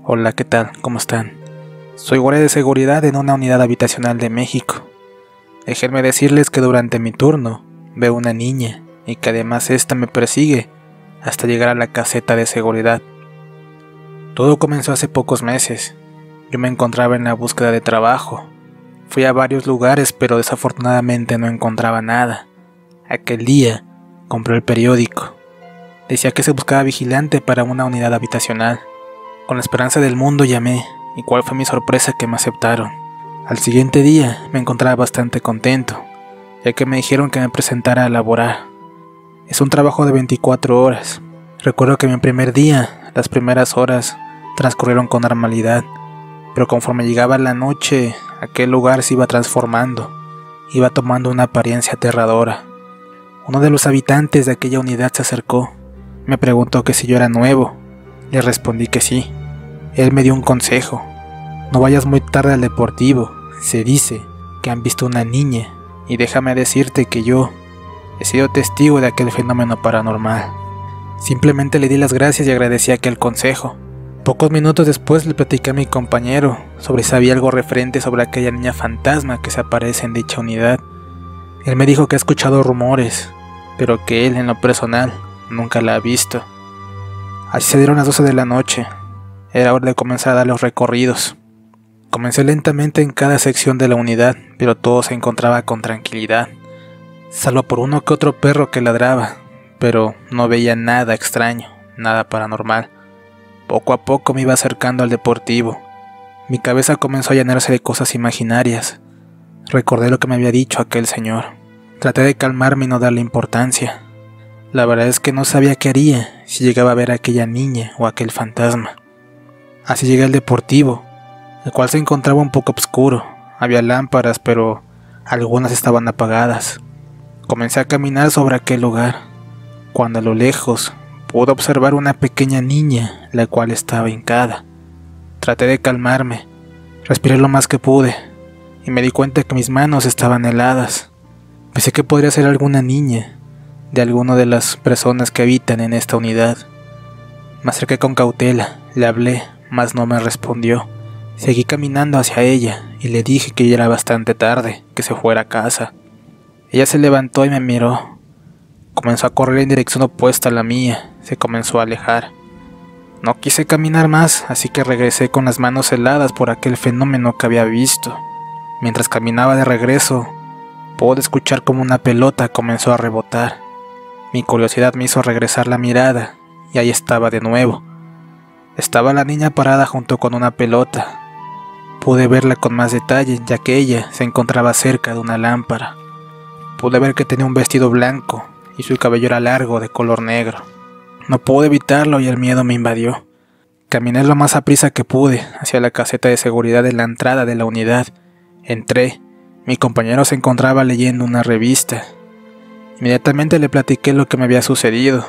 Hola, ¿qué tal? ¿Cómo están? Soy guardia de seguridad en una unidad habitacional de México. Déjenme decirles que durante mi turno veo una niña y que además esta me persigue hasta llegar a la caseta de seguridad. Todo comenzó hace pocos meses. Yo me encontraba en la búsqueda de trabajo. Fui a varios lugares, pero desafortunadamente no encontraba nada. Aquel día compré el periódico. Decía que se buscaba vigilante para una unidad habitacional. Con la esperanza del mundo llamé, y cuál fue mi sorpresa que me aceptaron. Al siguiente día me encontraba bastante contento, ya que me dijeron que me presentara a laborar. Es un trabajo de 24 horas. Recuerdo que mi primer día, las primeras horas, transcurrieron con normalidad, pero conforme llegaba la noche, aquel lugar se iba transformando, iba tomando una apariencia aterradora. Uno de los habitantes de aquella unidad se acercó, me preguntó que si yo era nuevo. Le respondí que sí. Él me dio un consejo: no vayas muy tarde al deportivo, se dice que han visto una niña, y déjame decirte que yo he sido testigo de aquel fenómeno paranormal. Simplemente le di las gracias y agradecí aquel consejo. Pocos minutos después le platicé a mi compañero sobre si sabía algo referente sobre aquella niña fantasma que se aparece en dicha unidad. Él me dijo que ha escuchado rumores, pero que él en lo personal nunca la ha visto. Así se dieron las 12 de la noche. Era hora de comenzar a dar los recorridos. Comencé lentamente en cada sección de la unidad, pero todo se encontraba con tranquilidad, salvo por uno que otro perro que ladraba, pero no veía nada extraño, nada paranormal. Poco a poco me iba acercando al deportivo. Mi cabeza comenzó a llenarse de cosas imaginarias. Recordé lo que me había dicho aquel señor. Traté de calmarme y no darle importancia. La verdad es que no sabía qué haría si llegaba a ver a aquella niña o aquel fantasma. Así llegué al deportivo, el cual se encontraba un poco oscuro. Había lámparas, pero algunas estaban apagadas. Comencé a caminar sobre aquel lugar, cuando a lo lejos pude observar una pequeña niña, la cual estaba hincada. Traté de calmarme, respiré lo más que pude, y me di cuenta que mis manos estaban heladas. Pensé que podría ser alguna niña, de alguna de las personas que habitan en esta unidad. Me acerqué con cautela, le hablé, mas no me respondió. Seguí caminando hacia ella y le dije que ya era bastante tarde, que se fuera a casa. Ella se levantó y me miró. Comenzó a correr en dirección opuesta a la mía, se comenzó a alejar. No quise caminar más, así que regresé con las manos heladas por aquel fenómeno que había visto. Mientras caminaba de regreso, pude escuchar como una pelota comenzó a rebotar. Mi curiosidad me hizo regresar la mirada, y ahí estaba de nuevo. Estaba la niña parada junto con una pelota. Pude verla con más detalle, ya que ella se encontraba cerca de una lámpara. Pude ver que tenía un vestido blanco, y su cabello era largo, de color negro. No pude evitarlo y el miedo me invadió. Caminé lo más aprisa que pude hacia la caseta de seguridad de la entrada de la unidad. Entré. Mi compañero se encontraba leyendo una revista. Inmediatamente le platiqué lo que me había sucedido.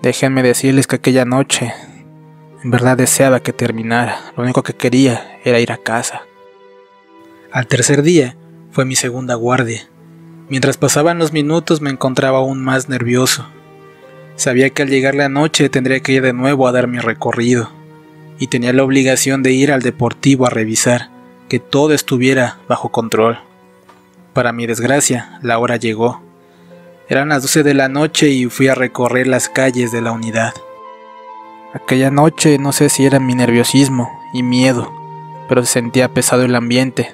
Déjenme decirles que aquella noche en verdad deseaba que terminara. Lo único que quería era ir a casa. Al tercer día fue mi segunda guardia. Mientras pasaban los minutos me encontraba aún más nervioso. Sabía que al llegar la noche tendría que ir de nuevo a dar mi recorrido, y tenía la obligación de ir al deportivo a revisar que todo estuviera bajo control. Para mi desgracia, la hora llegó. Eran las 12 de la noche y fui a recorrer las calles de la unidad. Aquella noche no sé si era mi nerviosismo y miedo, pero se sentía pesado el ambiente.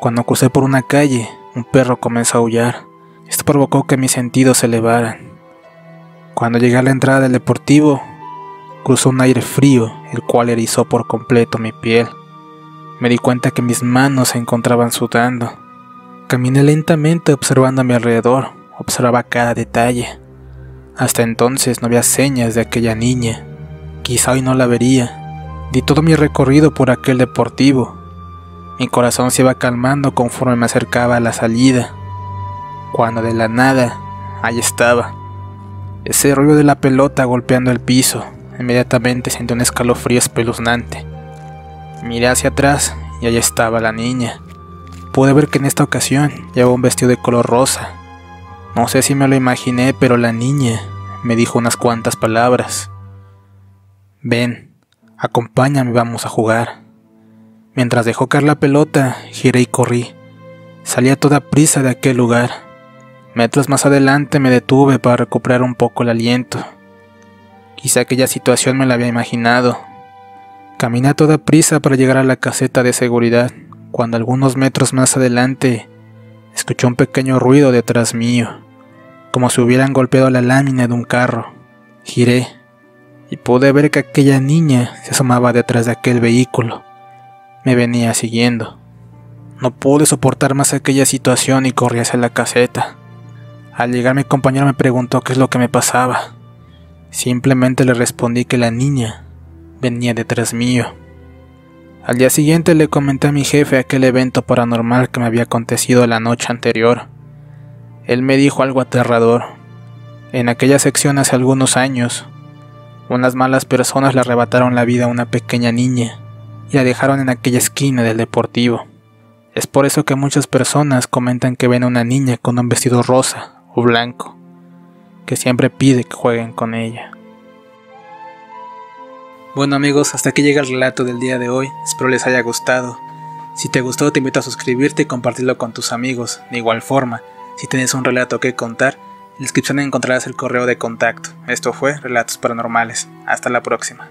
Cuando crucé por una calle, un perro comenzó a aullar. Esto provocó que mis sentidos se elevaran. Cuando llegué a la entrada del deportivo, cruzó un aire frío, el cual erizó por completo mi piel. Me di cuenta que mis manos se encontraban sudando. Caminé lentamente observando a mi alrededor. Observaba cada detalle. Hasta entonces no había señas de aquella niña. Quizá hoy no la vería. Di todo mi recorrido por aquel deportivo. Mi corazón se iba calmando conforme me acercaba a la salida, cuando de la nada, ahí estaba. Ese ruido de la pelota golpeando el piso. Inmediatamente sentí un escalofrío espeluznante. Miré hacia atrás y ahí estaba la niña. Pude ver que en esta ocasión llevaba un vestido de color rosa. No sé si me lo imaginé, pero la niña me dijo unas cuantas palabras. Ven, Acompáñame, vamos a jugar. Mientras dejó caer la pelota, giré y corrí. Salí a toda prisa de aquel lugar. Metros más adelante me detuve para recuperar un poco el aliento. Quizá aquella situación me la había imaginado. Caminé a toda prisa para llegar a la caseta de seguridad, cuando algunos metros más adelante escuché un pequeño ruido detrás mío, como si hubieran golpeado la lámina de un carro. Giré y pude ver que aquella niña se asomaba detrás de aquel vehículo. Me venía siguiendo. No pude soportar más aquella situación y corrí hacia la caseta. Al llegar, mi compañero me preguntó qué es lo que me pasaba. Simplemente le respondí que la niña venía detrás mío. Al día siguiente le comenté a mi jefe aquel evento paranormal que me había acontecido la noche anterior. Él me dijo algo aterrador. En aquella sección hace algunos años, unas malas personas le arrebataron la vida a una pequeña niña y la dejaron en aquella esquina del deportivo. Es por eso que muchas personas comentan que ven a una niña con un vestido rosa o blanco, que siempre pide que jueguen con ella. Bueno amigos, hasta aquí llega el relato del día de hoy, espero les haya gustado. Si te gustó te invito a suscribirte y compartirlo con tus amigos. De igual forma, si tienes un relato que contar, en la descripción encontrarás el correo de contacto. Esto fue Relatos Paranormales, hasta la próxima.